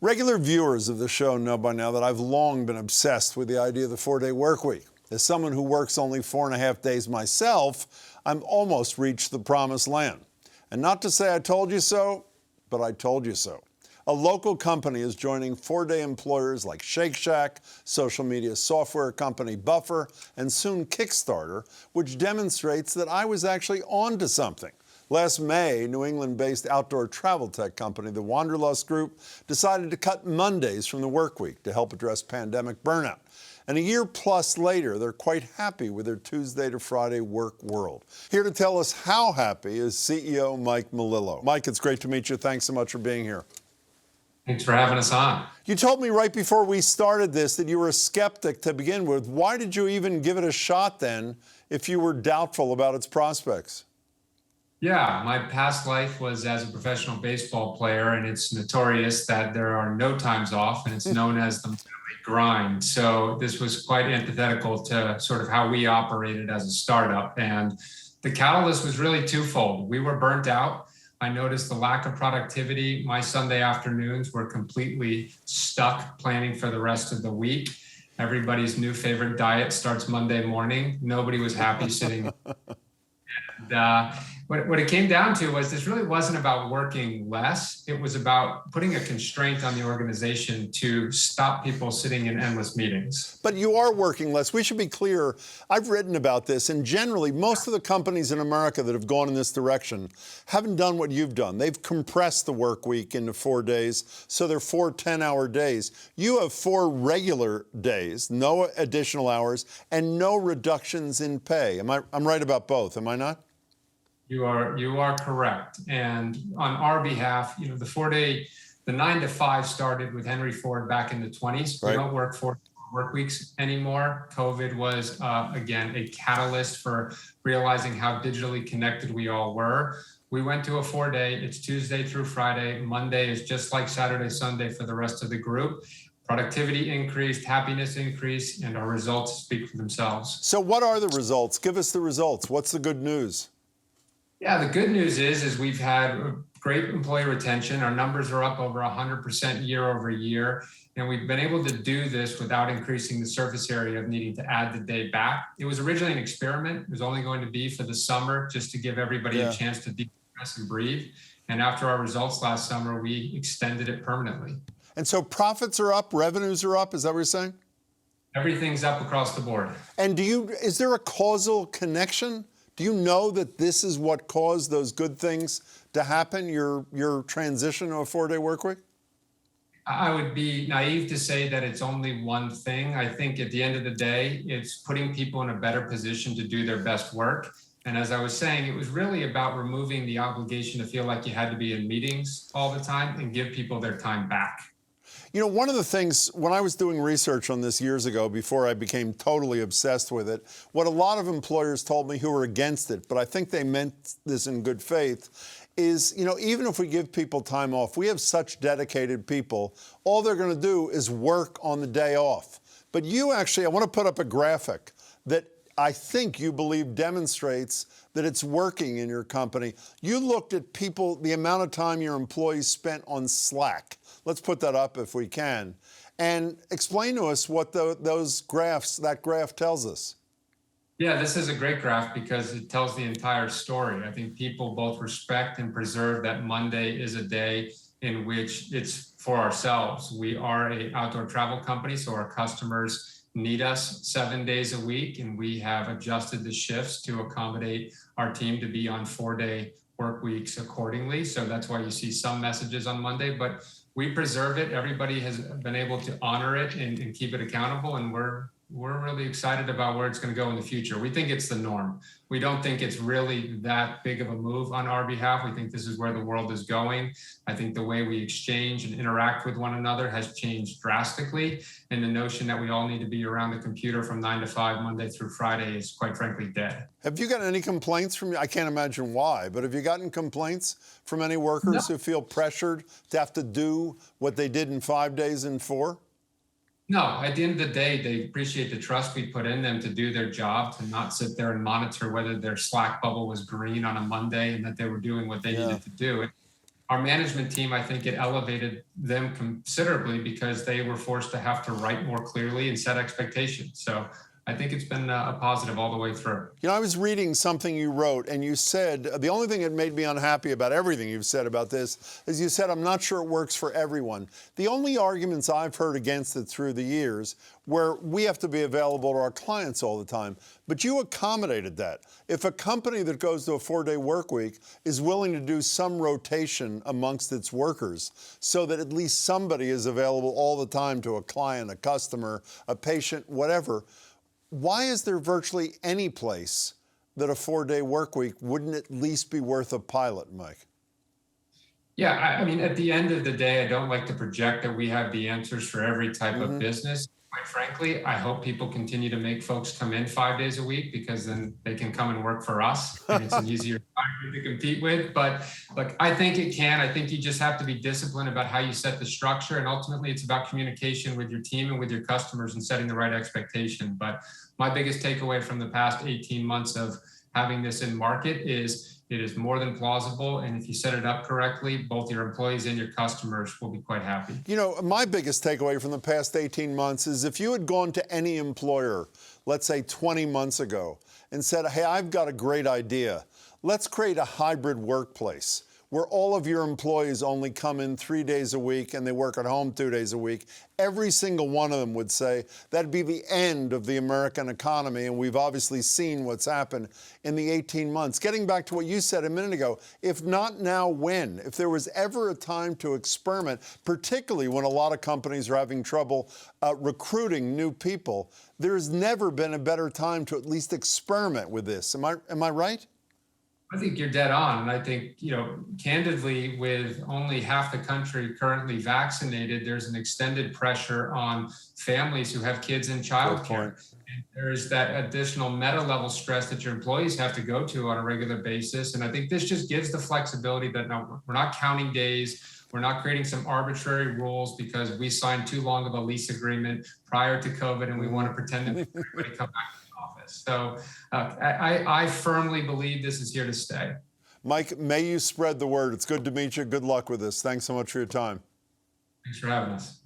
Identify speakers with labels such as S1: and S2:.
S1: Regular viewers of the show know by now that I've long been obsessed with the idea of the 4-day work week. As someone who works only 4.5 days myself, I'm almost reached the promised land. And not to say I told you so, but I told you so. A local company is joining 4-day employers like Shake Shack, social media software company Buffer, and soon Kickstarter, which demonstrates that I was actually onto something. Last May, New England-based outdoor travel tech company, the Wanderlust Group, decided to cut Mondays from the work week to help address pandemic burnout. And a year plus later, they're quite happy with their Tuesday to Friday work world. Here to tell us how happy is CEO Mike Melillo. Mike, it's great to meet you. Thanks so much for being here.
S2: Thanks for having us on.
S1: You told me right before we started this that you were a skeptic to begin with. Why did you even give it a shot then if you were doubtful about its prospects?
S2: Yeah, my past life was as a professional baseball player, and it's notorious that there are no times off, and it's known as the grind. So this was quite antithetical to sort of how we operated as a startup. And the catalyst was really twofold. We were burnt out. I noticed the lack of productivity. My Sunday afternoons were completely stuck planning for the rest of the week. Everybody's new favorite diet starts Monday morning. Nobody was happy sitting. And what it came down to was this really wasn't about working less. It was about putting a constraint on the organization to stop people sitting in endless meetings.
S1: But you are working less. We should be clear. I've written about this, and generally, most of the companies in America that have gone in this direction haven't done what you've done. They've compressed the work week into 4 days, so they're 4 10-hour days. You have 4 regular days, no additional hours, and no reductions in pay. I'm right about both, am I not?
S2: You are correct. And on our behalf, the 4-day, the 9 to 5 started with Henry Ford back in the 20s.
S1: Right.
S2: We don't work 4 work weeks anymore. COVID was, again, a catalyst for realizing how digitally connected we all were. We went to a 4-day. It's Tuesday through Friday. Monday is just like Saturday, Sunday for the rest of the group. Productivity increased, happiness increased, and our results speak for themselves.
S1: So what are the results? Give us the results. What's the good news?
S2: Yeah, the good news is we've had great employee retention. Our numbers are up over 100% year over year. And we've been able to do this without increasing the surface area of needing to add the day back. It was originally an experiment. It was only going to be for the summer, just to give everybody a chance to decompress and breathe. And after our results last summer, we extended it permanently.
S1: And so profits are up, revenues are up. Is that what you're saying?
S2: Everything's up across the board.
S1: And is there a causal connection? Do you know that this is what caused those good things to happen, your transition to a 4-day work week?
S2: I would be naive to say that it's only one thing. I think at the end of the day, it's putting people in a better position to do their best work. And as I was saying, it was really about removing the obligation to feel like you had to be in meetings all the time and give people their time back.
S1: You know, one of the things, when I was doing research on this years ago, before I became totally obsessed with it, what a lot of employers told me who were against it, but I think they meant this in good faith, is, even if we give people time off, we have such dedicated people, all they're going to do is work on the day off. But you actually, I want to put up a graphic that I think you believe demonstrates that it's working in your company. You looked at people, the amount of time your employees spent on Slack. Let's put that up if we can. And explain to us what that graph tells us.
S2: Yeah, this is a great graph because it tells the entire story. I think people both respect and preserve that Monday is a day in which it's for ourselves. We are an outdoor travel company, so our customers need us 7 days a week, and we have adjusted the shifts to accommodate our team to be on 4-day work weeks accordingly. So that's why you see some messages on Monday, but we preserve it. Everybody has been able to honor it and keep it accountable, and we're really excited about where it's going to go in the future. We think it's the norm. We don't think it's really that big of a move on our behalf. We think this is where the world is going. I think the way we exchange and interact with one another has changed drastically. And the notion that we all need to be around the computer from 9 to 5, Monday through Friday is quite frankly dead.
S1: Have you gotten any complaints from, I can't imagine why, but have you gotten complaints from any workers who feel pressured to have to do what they did in 5 days in 4?
S2: No, at the end of the day, they appreciate the trust we put in them to do their job, to not sit there and monitor whether their Slack bubble was green on a Monday and that they were doing what they needed to do. our management team, I think it elevated them considerably because they were forced to have to write more clearly and set expectations. So I think it's been a positive all the way through.
S1: You know, I was reading something you wrote, and you said, the only thing that made me unhappy about everything you've said about this is you said, I'm not sure it works for everyone. The only arguments I've heard against it through the years where we have to be available to our clients all the time, but you accommodated that. If a company that goes to a 4-day work week is willing to do some rotation amongst its workers so that at least somebody is available all the time to a client, a customer, a patient, whatever, why is there virtually any place that a 4-day work week wouldn't at least be worth a pilot, Mike?
S2: Yeah, I mean, at the end of the day, I don't like to project that we have the answers for every type of business. Quite frankly, I hope people continue to make folks come in 5 days a week because then they can come and work for us and it's an easier environment to compete with. But look, I think it can. I think you just have to be disciplined about how you set the structure. And ultimately, it's about communication with your team and with your customers and setting the right expectation. But my biggest takeaway from the past 18 months of having this in market is it is more than plausible. And if you set it up correctly, both your employees and your customers will be quite happy.
S1: You know, my biggest takeaway from the past 18 months is if you had gone to any employer, let's say 20 months ago, and said, hey, I've got a great idea. Let's create a hybrid workplace where all of your employees only come in 3 days a week and they work at home 2 days a week, every single one of them would say that'd be the end of the American economy, and we've obviously seen what's happened in the 18 months. Getting back to what you said a minute ago, if not now, when? If there was ever a time to experiment, particularly when a lot of companies are having trouble recruiting new people, there's never been a better time to at least experiment with this. Am I right?
S2: I think you're dead on. And I think, candidly, with only half the country currently vaccinated, there's an extended pressure on families who have kids in childcare. And there's that additional meta level stress that your employees have to go to on a regular basis. And I think this just gives the flexibility that no, we're not counting days. We're not creating some arbitrary rules because we signed too long of a lease agreement prior to COVID and we want to pretend that everybody come back. So I firmly believe this is here to stay.
S1: Mike, may you spread the word. It's good to meet you. Good luck with this. Thanks so much for your time.
S2: Thanks for having us.